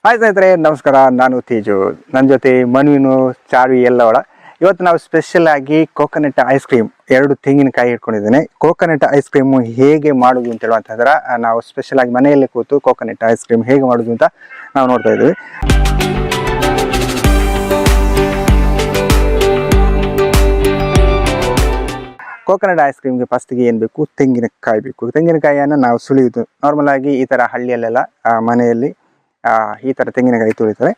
Hi ಸ್ನೇಹಿತರೆ, ನಮಸ್ಕಾರ. ನಾನು ತೇಜು, ನನ್ನ ಜೊತೆ ಮನುವಿನು, ಚಾರ್ವಿ ಎಲ್ಲವಳ. ಇವತ್ತು ನಾವು ಸ್ಪೆಷಲ್ ಆಗಿ ಕೋಕೋನಟ್ ಐಸ್ ಕ್ರೀಮ್, 2 ತೆಂಗಿನಕಾಯಿ ಇಟ್ಕೊಂಡಿದ್ದೇನೆ. ಕೋಕೋನಟ್ ಐಸ್ ಕ್ರೀಮ್ ಹೇಗೆ ಮಾಡೋದು ಅಂತ ಹೇಳುವಂತಂದ್ರೆ, ನಾವು ಸ್ಪೆಷಲ್ ಆಗಿ ಮನೆಯಲ್ಲಿ ಕೂತು ಕೋಕೋನಟ್ ಐಸ್ ಕ್ರೀಮ್ ಹೇಗೆ ಮಾಡೋದು ಅಂತ ನಾವು ನೋಡ್ತಾ ಇದ್ದೀವಿ. ಕೋಕೋನಟ್ ಐಸ್ ಕ್ರೀಮ್ಗೆ ಫಸ್ಟಿಗೆ ಏನು ಬೇಕು? ತೆಂಗಿನಕಾಯಿ ಬೇಕು. ತೆಂಗಿನಕಾಯಿಯನ್ನು ನಾವು ಸುಳಿಯುವುದು ನಾರ್ಮಲ್ ಆಗಿ ಈ ಥರ ಹಳ್ಳಿಯಲ್ಲೆಲ್ಲ ಮನೆಯಲ್ಲಿ ಈ ಥರ ತೆಂಗಿನಕಾಯಿ ತುಳಿತಾರೆ.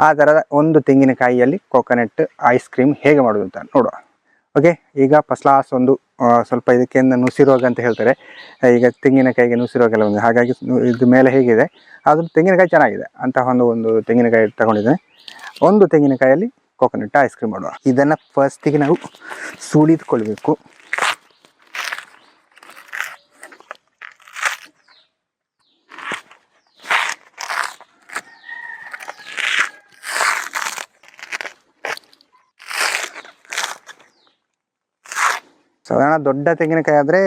ಆ ಥರದ ಒಂದು ತೆಂಗಿನಕಾಯಿಯಲ್ಲಿ ಕೋಕೋನಟ್ ಐಸ್ ಕ್ರೀಮ್ ಹೇಗೆ ಮಾಡೋದು ಅಂತ ನೋಡುವ. ಓಕೆ, ಈಗ ಫಸ್ಟ್ ಕ್ಲಾಸ್ ಒಂದು ಸ್ವಲ್ಪ ಇದಕ್ಕೆ ನುಸಿರೋಗ ಅಂತ ಹೇಳ್ತಾರೆ. ಈಗ ತೆಂಗಿನಕಾಯಿಗೆ ನುಸಿರೋಗೆಲ್ಲ ಒಂದು, ಹಾಗಾಗಿ ಇದು ಮೇಲೆ ಹೇಗಿದೆ ಅದು ತೆಂಗಿನಕಾಯಿ ಚೆನ್ನಾಗಿದೆ ಅಂತ ಒಂದು ತೆಂಗಿನಕಾಯಿ ತಗೊಂಡಿದ್ದೇನೆ. ಒಂದು ತೆಂಗಿನಕಾಯಲ್ಲಿ ಕೋಕೋನಟ್ ಐಸ್ ಕ್ರೀಮ್ ಮಾಡುವ. ಇದನ್ನು ಫಸ್ಟಿಗೆ ನಾವು ಸುಳಿದುಕೊಳ್ಬೇಕು. ಸಾಧಾರಣ ದೊಡ್ಡ ತೆಂಗಿನಕಾಯಿ ಆದರೆ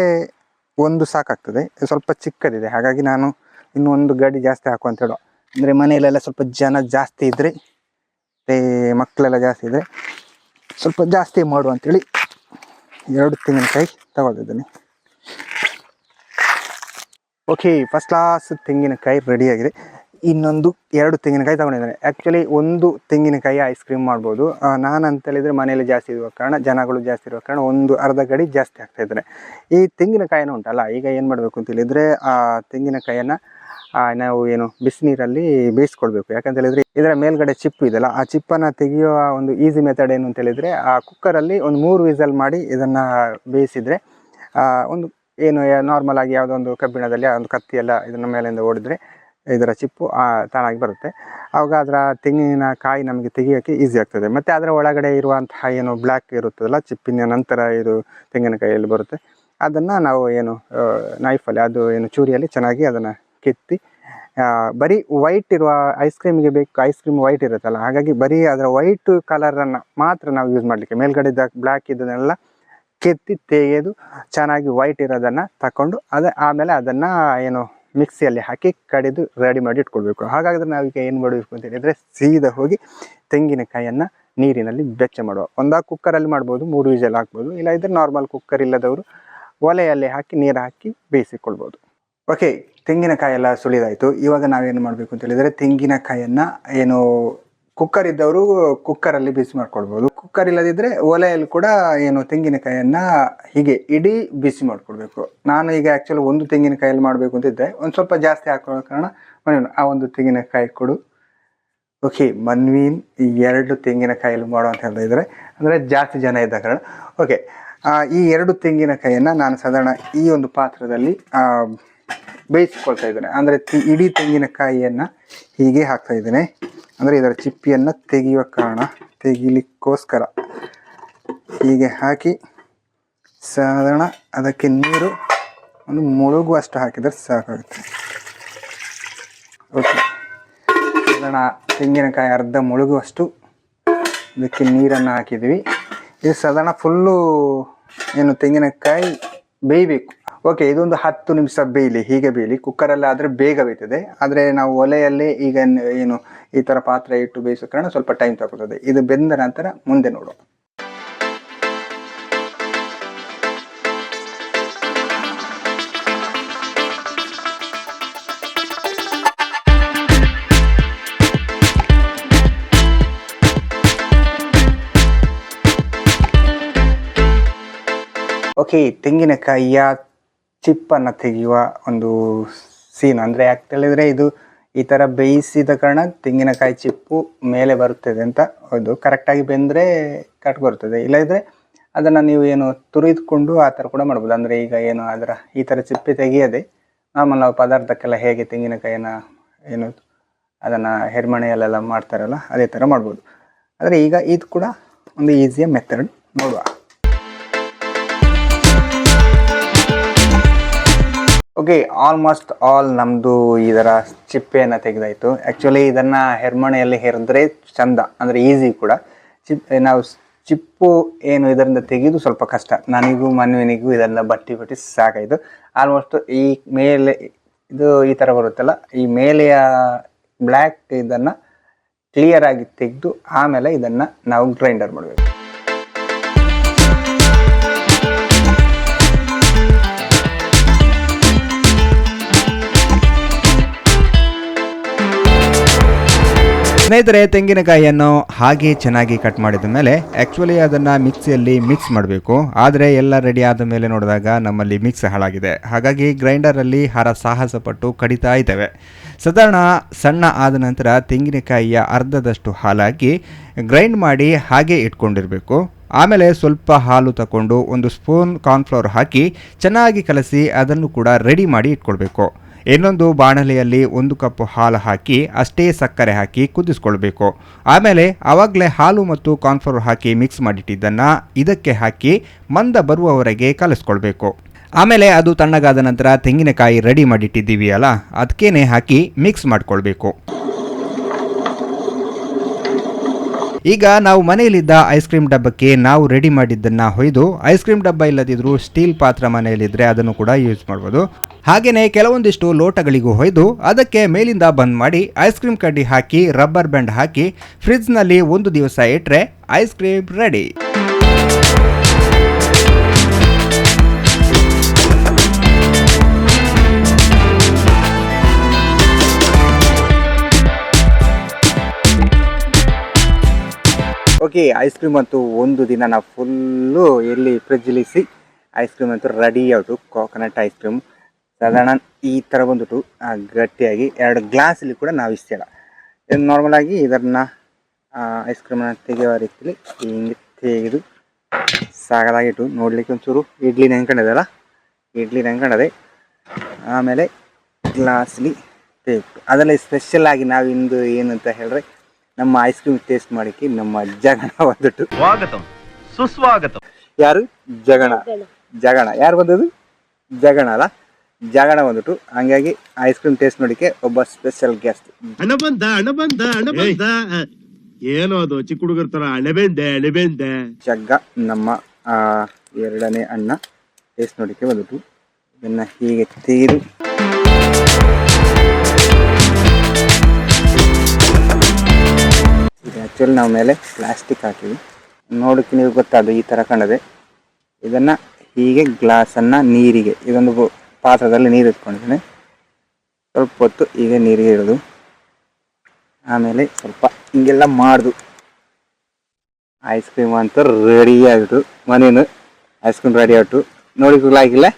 ಒಂದು ಸಾಕಾಗ್ತದೆ, ಸ್ವಲ್ಪ ಚಿಕ್ಕದಿದೆ, ಹಾಗಾಗಿ ನಾನು ಇನ್ನೂ ಒಂದು ಗಡಿ ಜಾಸ್ತಿ ಹಾಕು ಅಂತ ಹೇಳುವ. ಅಂದರೆ ಮನೆಯಲ್ಲೆಲ್ಲ ಸ್ವಲ್ಪ ಜನ ಜಾಸ್ತಿ ಇದ್ದರೆ, ಮಕ್ಕಳೆಲ್ಲ ಜಾಸ್ತಿ ಇದ್ದರೆ ಸ್ವಲ್ಪ ಜಾಸ್ತಿ ಮಾಡುವ ಅಂತೇಳಿ 2 ತೆಂಗಿನಕಾಯಿ ತಗೊಳ್ತಿದ್ದೇನೆ. ಓಕೆ, ಫಸ್ಟ್ ಕ್ಲಾಸ್ ತೆಂಗಿನಕಾಯಿ ರೆಡಿಯಾಗಿದೆ. ಇನ್ನೊಂದು 2 ತೆಂಗಿನಕಾಯಿ ತಗೊಂಡಿದ್ದೇನೆ. ಆ್ಯಕ್ಚುಲಿ ಒಂದು ತೆಂಗಿನಕಾಯಿ ಐಸ್ ಕ್ರೀಮ್ ಮಾಡ್ಬೋದು. ನಾನು ಅಂತೇಳಿದರೆ ಮನೆಯಲ್ಲಿ ಜಾಸ್ತಿ ಇರುವ ಕಾರಣ, ಜನಗಳು ಜಾಸ್ತಿ ಇರುವ ಕಾರಣ ಒಂದು ಅರ್ಧ ಗಡಿ ಜಾಸ್ತಿ ಆಗ್ತಾ ಇದ್ದಾರೆ. ಈ ತೆಂಗಿನಕಾಯಿನ ಉಂಟಲ್ಲ, ಈಗ ಏನು ಮಾಡಬೇಕು ಅಂತ ಹೇಳಿದರೆ, ಆ ತೆಂಗಿನಕಾಯಿಯನ್ನು ನಾವು ಬಿಸಿನೀರಲ್ಲಿ ಬೇಯಿಸ್ಕೊಳ್ಬೇಕು. ಯಾಕಂತ ಹೇಳಿದರೆ ಇದರ ಮೇಲ್ಗಡೆ ಚಿಪ್ಪು ಇದೆಯಲ್ಲ, ಆ ಚಿಪ್ಪನ್ನು ತೆಗೆಯುವ ಒಂದು ಈಸಿ ಮೆಥಡ್ ಏನು ಅಂತ ಹೇಳಿದರೆ, ಆ ಕುಕ್ಕರಲ್ಲಿ ಒಂದು 3 ವಿಸಲ್ ಮಾಡಿ ಇದನ್ನು ಬೇಯಿಸಿದರೆ, ಒಂದು ನಾರ್ಮಲ್ ಆಗಿ ಯಾವುದೋ ಒಂದು ಕಬ್ಬಿಣದಲ್ಲಿ ಒಂದು ಕತ್ತಿಯೆಲ್ಲ ಇದನ್ನ ಮೇಲಿಂದ ಓಡಿದ್ರೆ ಇದರ ಚಿಪ್ಪು ತಾನಾಗಿ ಬರುತ್ತೆ. ಆವಾಗ ಅದರ ತೆಂಗಿನಕಾಯಿ ನಮಗೆ ತೆಗಿಯೋಕ್ಕೆ ಈಸಿ ಆಗ್ತದೆ. ಮತ್ತು ಅದರ ಒಳಗಡೆ ಇರುವಂತಹ ಬ್ಲ್ಯಾಕ್ ಇರುತ್ತದಲ್ಲ, ಚಿಪ್ಪಿನ ನಂತರ ಇದು ತೆಂಗಿನಕಾಯಿಯಲ್ಲಿ ಬರುತ್ತೆ, ಅದನ್ನು ನಾವು ನೈಫಲ್ಲಿ ಅದು ಚೂರಿಯಲ್ಲಿ ಚೆನ್ನಾಗಿ ಅದನ್ನು ಕೆತ್ತಿ, ಬರೀ ವೈಟ್ ಇರುವ ಐಸ್ ಕ್ರೀಮಿಗೆ ಬೇಕು, ಐಸ್ ಕ್ರೀಮ್ ವೈಟ್ ಇರುತ್ತಲ್ಲ, ಹಾಗಾಗಿ ಬರೀ ಅದರ ವೈಟ್ ಕಲರನ್ನು ಮಾತ್ರ ನಾವು ಯೂಸ್ ಮಾಡಲಿಕ್ಕೆ, ಮೇಲ್ಗಡೆ ಬ್ಲ್ಯಾಕ್ ಇದನ್ನೆಲ್ಲ ಕೆತ್ತಿ ತೆಗೆದು ಚೆನ್ನಾಗಿ ವೈಟ್ ಇರೋದನ್ನು ತಗೊಂಡು ಆಮೇಲೆ ಅದನ್ನು ಮಿಕ್ಸಿಯಲ್ಲಿ ಹಾಕಿ ಕಡಿದು ರೆಡಿ ಮಾಡಿ ಇಟ್ಕೊಳ್ಬೇಕು. ಹಾಗಾದರೆ ನಾವೀಗ ಏನು ಮಾಡಬೇಕು ಅಂತ ಹೇಳಿದರೆ, ಸೀದಾ ಹೋಗಿ ತೆಂಗಿನಕಾಯಿಯನ್ನು ನೀರಿನಲ್ಲಿ ಬೆಚ್ಚ ಮಾಡುವ. ಒಂದಾ ಕುಕ್ಕರಲ್ಲಿ ಮಾಡ್ಬೋದು, 3 ವಿಸಲ್ ಹಾಕ್ಬೋದು, ಇಲ್ಲ ಇದ್ರೆ ನಾರ್ಮಲ್ ಕುಕ್ಕರ್ ಇಲ್ಲದವರು ಒಲೆಯಲ್ಲಿ ಹಾಕಿ ನೀರು ಹಾಕಿ ಬೇಯಿಸಿಕೊಳ್ಬೋದು. ಓಕೆ, ತೆಂಗಿನಕಾಯಿ ಎಲ್ಲ ಸುಳಿದಾಯಿತು. ಇವಾಗ ನಾವೇನು ಮಾಡಬೇಕು ಅಂತ ಹೇಳಿದರೆ, ತೆಂಗಿನಕಾಯಿಯನ್ನು ಕುಕ್ಕರ್ ಇದ್ದವರು ಕುಕ್ಕರಲ್ಲಿ ಬಿಸಿ ಮಾಡ್ಕೊಳ್ಬೋದು. ಕುಕ್ಕರ್ ಇಲ್ಲದಿದ್ದರೆ ಒಲೆಯಲ್ಲಿ ಕೂಡ ತೆಂಗಿನಕಾಯಿಯನ್ನು ಹೀಗೆ ಇಡೀ ಬಿಸಿ ಮಾಡ್ಕೊಳ್ಬೇಕು. ನಾನು ಈಗ ಆ್ಯಕ್ಚುಲಿ ಒಂದು ತೆಂಗಿನಕಾಯಲ್ಲಿ ಮಾಡಬೇಕು ಅಂತಿದ್ದೆ, ಒಂದು ಸ್ವಲ್ಪ ಜಾಸ್ತಿ ಹಾಕೋ ಕಾರಣ ಆ ಒಂದು ತೆಂಗಿನಕಾಯಿ ಕೊಡು. ಓಕೆ, ಮನ್ವೀನ್ 2 ತೆಂಗಿನಕಾಯಲ್ಲಿ ಮಾಡೋ ಅಂತ ಹೇಳ್ತಾ ಇದ್ದಾರೆ, ಅಂದರೆ ಜಾಸ್ತಿ ಜನ ಇದ್ದ ಕಾರಣ. ಓಕೆ, ಈ 2 ತೆಂಗಿನಕಾಯಿಯನ್ನು ನಾನು ಸಾಧಾರಣ ಈ ಒಂದು ಪಾತ್ರದಲ್ಲಿ ಬೇಯಿಸ್ಕೊಳ್ತಾ ಇದ್ದೇನೆ. ಅಂದರೆ ಇಡೀ ತೆಂಗಿನಕಾಯಿಯನ್ನು ಹೀಗೆ ಹಾಕ್ತಾ ಇದ್ದೇನೆ. ಅಂದರೆ ಇದರ ಚಿಪ್ಪಿಯನ್ನು ತೆಗಿಲಿಕ್ಕೋಸ್ಕರ ಹೀಗೆ ಹಾಕಿ ಸಾಧಾರಣ ಅದಕ್ಕೆ ನೀರು ಒಂದು ಮುಳುಗುವಷ್ಟು ಹಾಕಿದರೆ ಸಾಕಾಗುತ್ತೆ. ಓಕೆ, ಸಾಧಾರಣ ತೆಂಗಿನಕಾಯಿ ಅರ್ಧ ಮುಳುಗುವಷ್ಟು ಇದಕ್ಕೆ ನೀರನ್ನು ಹಾಕಿದ್ವಿ. ಇದು ಸಾಧಾರಣ ಫುಲ್ಲು ತೆಂಗಿನಕಾಯಿ ಬೇಯಬೇಕು. ಓಕೆ, ಇದೊಂದು 10 ನಿಮಿಷ ಬೇಯಲಿ, ಹೀಗೆ ಬೇಯಲಿ. ಕುಕ್ಕರಲ್ಲಿ ಆದರೆ ಬೇಗ ಬೇಯ್ತದೆ, ಆದರೆ ನಾವು ಒಲೆಯಲ್ಲಿ ಈಗ ಈ ಥರ ಪಾತ್ರೆ ಇಟ್ಟು ಬೇಯಿಸೋ ಕಾರಣ ಸ್ವಲ್ಪ ಟೈಮ್ ತಗೊಳ್ತದೆ. ಇದು ಬೆಂದ ನಂತರ ಮುಂದೆ ನೋಡುವ. ಓಕೆ, ತೆಂಗಿನಕಾಯಿಯ ಚಿಪ್ಪನ್ನು ತೆಗೆಯುವ ಒಂದು ಸೀನ್. ಅಂದರೆ ಯಾಕೆ ಹೇಳಿದರೆ, ಇದು ಈ ಥರ ಬೇಯಿಸಿದ ಕಾರಣ ತೆಂಗಿನಕಾಯಿ ಚಿಪ್ಪು ಮೇಲೆ ಬರುತ್ತದೆ ಅಂತ. ಅದು ಕರೆಕ್ಟಾಗಿ ಬೆಂದರೆ ಕಟ್ ಬರುತ್ತದೆ, ಇಲ್ಲದಿದ್ದರೆ ಅದನ್ನು ನೀವು ತುರಿದುಕೊಂಡು ಆ ಥರ ಕೂಡ ಮಾಡ್ಬೋದು. ಅಂದರೆ ಈಗ ಅದರ ಈ ಥರ ಚಿಪ್ಪೆ ತೆಗೆಯದೆ ನಾರ್ಮಲ್ ನಾವು ಪದಾರ್ಥಕ್ಕೆಲ್ಲ ಹೇಗೆ ತೆಂಗಿನಕಾಯಿಯನ್ನು ಅದನ್ನು ಹೆರ್ಮಣೆಯಲ್ಲೆಲ್ಲ ಮಾಡ್ತಾರಲ್ಲ, ಅದೇ ಥರ ಮಾಡ್ಬೋದು. ಆದರೆ ಈಗ ಇದು ಕೂಡ ಒಂದು ಈಸಿಯ ಮೆಥಡ್, ನೋಡುವ. ಓಕೆ, ಆಲ್ಮೋಸ್ಟ್ ಆಲ್ ನಮ್ಮದು ಇದರ ಚಿಪ್ಪೆಯನ್ನು ತೆಗೆದಾಯಿತು. ಆ್ಯಕ್ಚುಲಿ ಇದನ್ನು ಹೆರ್ಮಣೆಯಲ್ಲಿ ಹೆರಿದ್ರೆ ಚಂದ, ಅಂದರೆ ಈಸಿ ಕೂಡ. ನಾವು ಚಿಪ್ಪು ಇದರಿಂದ ತೆಗೆದು ಸ್ವಲ್ಪ ಕಷ್ಟ. ನನಗೂ ಮನ್ವಿನಿಗೂ ಇದನ್ನು ಬಟ್ಟಿ ಸಾಕಾಯಿತು. ಆಲ್ಮೋಸ್ಟ್ ಈ ಮೇಲೆ ಇದು ಈ ಥರ ಬರುತ್ತಲ್ಲ, ಈ ಮೇಲೆಯ ಬ್ಲ್ಯಾಕ್ ಇದನ್ನು ಕ್ಲಿಯರ್ ಆಗಿ ತೆಗೆದು ಆಮೇಲೆ ಇದನ್ನು ನಾವು ಗ್ರೈಂಡರ್ ಮಾಡಬೇಕು. ಸ್ನೇಹಿತರೆ, ತೆಂಗಿನಕಾಯಿಯನ್ನು ಹಾಗೆ ಚೆನ್ನಾಗಿ ಕಟ್ ಮಾಡಿದ ಮೇಲೆ ಆ್ಯಕ್ಚುಲಿ ಅದನ್ನು ಮಿಕ್ಸಿಯಲ್ಲಿ ಮಿಕ್ಸ್ ಮಾಡಬೇಕು. ಆದರೆ ಎಲ್ಲ ರೆಡಿ ಆದ ಮೇಲೆ ನೋಡಿದಾಗ ನಮ್ಮಲ್ಲಿ ಮಿಕ್ಸ್ ಹಾಳಾಗಿದೆ. ಹಾಗಾಗಿ ಗ್ರೈಂಡರಲ್ಲಿ ಸಾಹಸ ಪಟ್ಟು ಕಡಿತಾ ಇದ್ದೇವೆ. ಸಾಧಾರಣ ಸಣ್ಣ ಆದ ನಂತರ ತೆಂಗಿನಕಾಯಿಯ ಅರ್ಧದಷ್ಟು ಹಾಲಾಗಿ ಗ್ರೈಂಡ್ ಮಾಡಿ ಹಾಗೆ ಇಟ್ಕೊಂಡಿರಬೇಕು. ಆಮೇಲೆ ಸ್ವಲ್ಪ ಹಾಲು ತಗೊಂಡು 1 ಸ್ಪೂನ್ ಕಾರ್ನ್ಫ್ಲವರ್ ಹಾಕಿ ಚೆನ್ನಾಗಿ ಕಲಸಿ ಅದನ್ನು ಕೂಡ ರೆಡಿ ಮಾಡಿ ಇಟ್ಕೊಳ್ಬೇಕು. ಇನ್ನೊಂದು ಬಾಣಲೆಯಲ್ಲಿ 1 ಕಪ್ ಹಾಲು ಹಾಕಿ ಅಷ್ಟೇ ಸಕ್ಕರೆ ಹಾಕಿ ಕುದಿಸ್ಕೊಳ್ಬೇಕು. ಆಮೇಲೆ ಆವಾಗಲೇ ಹಾಲು ಮತ್ತು ಕಾರ್ನ್ಫ್ಲವರ್ ಹಾಕಿ ಮಿಕ್ಸ್ ಮಾಡಿಟ್ಟಿದ್ದನ್ನು ಇದಕ್ಕೆ ಹಾಕಿ ಮಂದ ಬರುವವರೆಗೆ ಕಲಿಸ್ಕೊಳ್ಬೇಕು. ಆಮೇಲೆ ಅದು ತಣ್ಣಗಾದ ನಂತರ ತೆಂಗಿನಕಾಯಿ ರೆಡಿ ಮಾಡಿಟ್ಟಿದ್ದೀವಿ ಅಲ್ಲ, ಅದಕ್ಕೇನೆ ಹಾಕಿ ಮಿಕ್ಸ್ ಮಾಡ್ಕೊಳ್ಬೇಕು. ಈಗ ನಾವು ಮನೆಯಲ್ಲಿದ್ದ ಐಸ್ ಕ್ರೀಮ್ ಡಬ್ಬಕ್ಕೆ ನಾವು ರೆಡಿ ಮಾಡಿದ್ದನ್ನು ಹೊಯ್ದು, ಐಸ್ ಕ್ರೀಮ್ ಡಬ್ಬ ಇಲ್ಲದಿದ್ದರೂ ಸ್ಟೀಲ್ ಪಾತ್ರ ಮನೆಯಲ್ಲಿದ್ದರೆ ಅದನ್ನು ಕೂಡ ಯೂಸ್ ಮಾಡ್ಬೋದು. ಹಾಗೆಯೇ ಕೆಲವೊಂದಿಷ್ಟು ಲೋಟಗಳಿಗೂ ಹೊಯ್ದು ಅದಕ್ಕೆ ಮೇಲಿಂದ ಬಂದ್ ಮಾಡಿ ಐಸ್ ಕ್ರೀಮ್ ಕಡ್ಡಿ ಹಾಕಿ ರಬ್ಬರ್ ಬ್ಯಾಂಡ್ ಹಾಕಿ ಫ್ರಿಡ್ಜ್ನಲ್ಲಿ 1 ದಿವಸ ಇಟ್ಟರೆ ice cream ready. Okay, ice cream ಅಂತೂ ಒಂದು ದಿನ ನಾವು ಫುಲ್ಲು ಎಲ್ಲಿ ಫ್ರಿಜ್ಜಲ್ಲಿಸಿ ಐಸ್ ಕ್ರೀಮ್ ಅಂತೂ ರೆಡಿ ಆಯಿತು. ಕೋಕೋನಟ್ ಐಸ್ ಕ್ರೀಮ್ ಸಾಧಾರಣ ಈ ಥರ ಬಂದ್ಬಿಟ್ಟು ಗಟ್ಟಿಯಾಗಿ 2 ಗ್ಲಾಸಲ್ಲಿ ಕೂಡ ನಾವು ಇಷ್ಟೇಲ್ಲ. ನಾರ್ಮಲಾಗಿ ಇದನ್ನು ಐಸ್ ಕ್ರೀಮನ್ನು ತೆಗೆಯುವ ರೀತಿಯಲ್ಲಿ ಹಿಂಗೆ ತೆಗೆದು ಸಾಗದಾಗಿಟ್ಟು ನೋಡಲಿಕ್ಕೆ ಒಂಚೂರು ಇಡ್ಲಿ ನೆನ್ಕೊಂಡಿದೆಲ್ಲ, ಇಡ್ಲಿ ನೆನ್ಕೊಂಡದೆ. ಆಮೇಲೆ ಗ್ಲಾಸಲ್ಲಿ ತೆಗೆದು ಅದರಲ್ಲಿ ಸ್ಪೆಷಲಾಗಿ ನಾವು ಇಂದು ಏನಂತ ಹೇಳಿದ್ರೆ ನಮ್ಮ ಐಸ್ ಕ್ರೀಮ್ ಟೇಸ್ಟ್ ಮಾಡೋಕ್ಕೆ ನಮ್ಮ ಜಗಣ ಬಂದ್ಬಿಟ್ಟು ಸುಸ್ವಾಗತ. ಯಾರು? ಜಗಣ ಯಾರು ಬಂದದ್ದು? ಜಗಣ ಅಲ್ಲ, ಜಗಣ ಬಂದ್ಬಿಟ್ಟು. ಹಂಗಾಗಿ ಐಸ್ ಕ್ರೀಮ್ ಟೇಸ್ಟ್ ನೋಡಿಕೆ ಒಬ್ಬ ಸ್ಪೆಷಲ್ ಗೆಸ್ಟ್. ಹಣ ಬಂದ ಏನೋ ಅದು ಚಿಕ್ಕ ಹುಡುಗರ ತರ ಅಣಬೆಂದೆ ಜಗ್ಗ ನಮ್ಮ 2ನೇ ಅಣ್ಣ ಟೇಸ್ಟ್ ನೋಡಿಕೆ ಬಂದ್ಬಿಟ್ಟು ಇದನ್ನ ಹೀಗೆ ತೆಗೆದು ಆ್ಯಕ್ಚುಲಿ ನಾವು ಮೇಲೆ ಪ್ಲಾಸ್ಟಿಕ್ ಹಾಕಿವಿ. ನೋಡೋಕ್ಕೆ ನೀವು ಗೊತ್ತಾದ ಈ ಥರ ಕಂಡದೆ. ಇದನ್ನು ಹೀಗೆ ಗ್ಲಾಸನ್ನು ನೀರಿಗೆ, ಇದೊಂದು ಪಾತ್ರದಲ್ಲಿ ನೀರು ಇಟ್ಕೊಂಡಿದ್ದೇನೆ. ಸ್ವಲ್ಪ ಹೊತ್ತು ಹೀಗೆ ನೀರಿಗೆ ಇಡೋದು. ಆಮೇಲೆ ಸ್ವಲ್ಪ ಹಿಂಗೆಲ್ಲ ಮಾಡ್ದು ಐಸ್ ಕ್ರೀಮ್ ಅಂತ ರೆಡಿ ಆಗಿಬಿಟ್ಟು ಮನೇನು ಐಸ್ ಕ್ರೀಮ್ ರೆಡಿ ಆಗಿಬಿಟ್ಟು ನೋಡಿಕ್ಕಿಲ್ಲ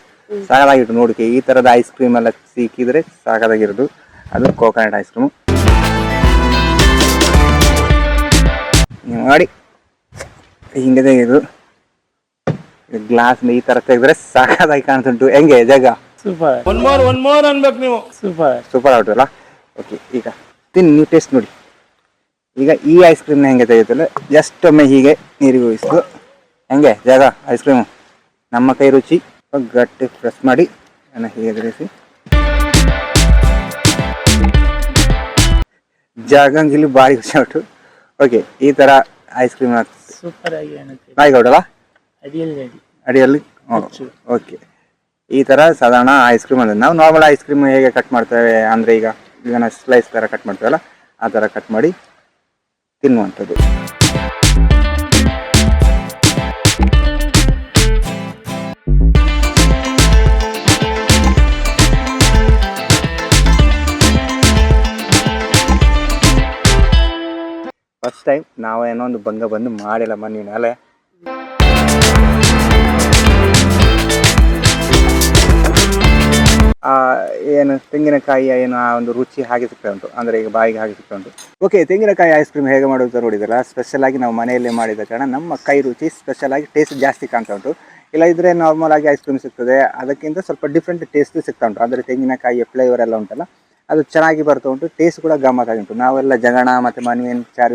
ಸಾಕಾಗಿಟ್ಟು. ನೋಡಿಕೆ ಈ ಥರದ ಐಸ್ ಕ್ರೀಮ್ ಎಲ್ಲ ಸಿಕ್ಕಿದ್ರೆ ಸಾಕಾಗಿರೋದು. ಅದು ಕೋಕೋನಟ್ ಐಸ್ ಕ್ರೀಮು ಮಾಡಿ ಹಿಂಗೆ ತೆಗೆದು ಗ್ಲಾಸ್ ಈ ತರ ತೆಗೆದ್ರೆ ಸಾಕಾಗಿ ಕಾಣ್ತುಂಟು. ಹೆಂಗೆ ಜಾಗ? ಸೂಪರ್. ಒನ್ ಮೋರ್ ಅನ್ಬೇಕು ನೀವು. ಸೂಪರ್ ಆಗ್ಬಿಟ್ಟಲ್ಲ. ಓಕೆ, ಈಗ ನೀವು ಟೇಸ್ಟ್ ನೋಡಿ. ಈಗ ಈ ಐಸ್ ಕ್ರೀಮ್ನ ಹೆಂಗೆ ತೆಗೆಯುತ್ತಲ್ಲ, ಜಸ್ಟ್ ಒಮ್ಮೆ ಹೀಗೆ ನೀರಿಗೆ ಹೋಗಿಸ್ತು. ಹೆಂಗೆ ಜಾಗ ಐಸ್ ಕ್ರೀಮು? ನಮ್ಮ ಕೈ ರುಚಿ. ಗಟ್ಟಿ ಪ್ರೆಸ್ ಮಾಡಿ ಹೀಗೆ ತಿರುಗಿಸಿ ಜಾಗಂಗಿಲಿ ಭಾರಿ ಖುಷಿ ಆಗ್ಬಿಟ್ಟು. ಓಕೆ, ಈ ತರ ಐಸ್ ಕ್ರೀಮ್ ಸೂಪರ್ ಆಗಿ ಆಯ್ಕೊಡಲ್ಲ ಅಡಿಯಲ್ಲಿ. ಓಕೆ, ಈ ತರ ಸಾಧಾರಣ ಐಸ್ ಕ್ರೀಮ್ ಅಂದ್ರೆ ನಾವು ನಾರ್ಮಲ್ ಐಸ್ ಕ್ರೀಮ್ ಹೇಗೆ ಕಟ್ ಮಾಡ್ತೇವೆ ಅಂದ್ರೆ ಈಗ ಸ್ಲೈಸ್ ತರ ಕಟ್ ಮಾಡ್ತೇವಲ್ಲ, ಆ ತರ ಕಟ್ ಮಾಡಿ ತಿನ್ನುವಂಥದ್ದು. ಫಸ್ಟ್ ಟೈಮ್ ನಾವೇನೋ ಒಂದು ಭಂಗ ಬಂದು ಮಾಡಿಲ್ಲ ಮನೆ ಮೇಲೆ. ಏನು ತೆಂಗಿನಕಾಯಿಯ ಏನು ಆ ಒಂದು ರುಚಿ ಹಾಗೆ ಸಿಗ್ತಾ ಉಂಟು, ಅಂದರೆ ಈಗ ಬಾಯಿಗೆ ಹಾಗೆ ಸಿಗ್ತಾ ಉಂಟು. ಓಕೆ, ತೆಂಗಿನಕಾಯಿ ಐಸ್ ಕ್ರೀಮ್ ಹೇಗೆ ಮಾಡೋದು ನೋಡಿದಲ್ಲ. ಸ್ಪೆಷಲ್ ಆಗಿ ನಾವು ಮನೆಯಲ್ಲೇ ಮಾಡಿದ ಕಾರಣ ನಮ್ಮ ಕೈ ರುಚಿ ಸ್ಪೆಷಲ್ ಆಗಿ ಟೇಸ್ಟ್ ಜಾಸ್ತಿ ಕಾಣ್ತಾ ಉಂಟು. ಇಲ್ಲ ಇದ್ರೆ ನಾರ್ಮಲ್ ಆಗಿ ಐಸ್ ಕ್ರೀಮ್ ಸಿಗ್ತದೆ, ಅದಕ್ಕಿಂತ ಸ್ವಲ್ಪ ಡಿಫ್ರೆಂಟ್ ಟೇಸ್ಟ್ ಸಿಗ್ತಾ ಉಂಟು. ಅಂದರೆ ತೆಂಗಿನಕಾಯಿಯ ಫ್ಲೇವರ್ ಎಲ್ಲ ಉಂಟಲ್ಲ, ಅದು ಚೆನ್ನಾಗಿ ಬರ್ತಾ ಉಂಟು. ಟೇಸ್ಟ್ ಕೂಡ ಗಮ್ಮತ್ತಾಗಿ ಉಂಟು. ನಾವೆಲ್ಲ ಜಗಣ ಮತ್ತು ಮನ್ವೇನ್ ಚಾರು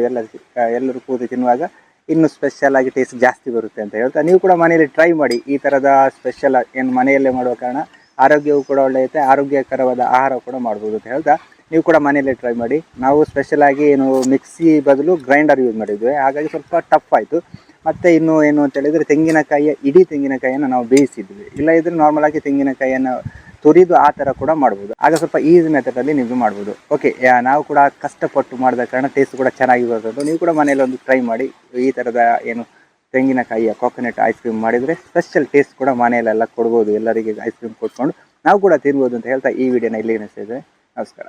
ಎಲ್ಲರೂ ಕೂತು ತಿನ್ನುವಾಗ ಇನ್ನೂ ಸ್ಪೆಷಲ್ ಆಗಿ ಟೇಸ್ಟ್ ಜಾಸ್ತಿ ಬರುತ್ತೆ ಅಂತ ಹೇಳ್ತಾ, ನೀವು ಕೂಡ ಮನೆಯಲ್ಲಿ ಟ್ರೈ ಮಾಡಿ. ಈ ಥರದ ಸ್ಪೆಷಲ್ ಏನು ಮನೆಯಲ್ಲೇ ಮಾಡುವ ಕಾರಣ ಆರೋಗ್ಯವು ಕೂಡ ಒಳ್ಳೆಯುತ್ತೆ, ಆರೋಗ್ಯಕರವಾದ ಆಹಾರ ಕೂಡ ಮಾಡ್ಬೋದು ಅಂತ ಹೇಳ್ತಾ ನೀವು ಕೂಡ ಮನೆಯಲ್ಲೇ ಟ್ರೈ ಮಾಡಿ. ನಾವು ಸ್ಪೆಷಲ್ ಆಗಿ ಏನು ಮಿಕ್ಸಿ ಬದಲು ಗ್ರೈಂಡರ್ ಯೂಸ್ ಮಾಡಿದ್ವಿ, ಹಾಗಾಗಿ ಸ್ವಲ್ಪ ಟಫ್ ಆಯಿತು. ಮತ್ತು ಇನ್ನು ಏನು ಅಂತ ಹೇಳಿದರೆ ಇಡೀ ತೆಂಗಿನಕಾಯಿಯನ್ನು ನಾವು ಬೇಯಿಸಿದ್ವಿ. ಇಲ್ಲ ಇದ್ರೆ ನಾರ್ಮಲ್ ಆಗಿ ತೆಂಗಿನಕಾಯಿಯನ್ನು ತುರಿದು ಆ ಥರ ಕೂಡ ಮಾಡ್ಬೋದು. ಆಗ ಸ್ವಲ್ಪ ಈಸಿ ಮೆಥಡಲ್ಲಿ ನೀವು ಮಾಡ್ಬೋದು. ಓಕೆ, ನಾವು ಕೂಡ ಕಷ್ಟಪಟ್ಟು ಮಾಡಿದ ಕಾರಣ ಟೇಸ್ಟ್ ಕೂಡ ಚೆನ್ನಾಗಿ ಬರ್ತದೆ. ನೀವು ಕೂಡ ಮನೇಲಿ ಒಂದು ಟ್ರೈ ಮಾಡಿ. ಈ ಥರದ ಏನು ತೆಂಗಿನಕಾಯಿಯ ಕೋಕೋನಟ್ ಐಸ್ ಕ್ರೀಮ್ ಮಾಡಿದರೆ ಸ್ಪೆಷಲ್ ಟೇಸ್ಟ್ ಕೂಡ ಮನೆಯಲ್ಲೆಲ್ಲ ಕೊಡ್ಬೋದು. ಎಲ್ಲರಿಗೆ ಐಸ್ ಕ್ರೀಮ್ ಕೊಟ್ಕೊಂಡು ನಾವು ಕೂಡ ತಿನ್ಬೋದು ಅಂತ ಹೇಳ್ತಾ ಈ ವಿಡಿಯೋನ ಇಲ್ಲಿ ನಿಲ್ಲಿಸ್ತಿದ್ದೇನೆ. ನಮಸ್ಕಾರ.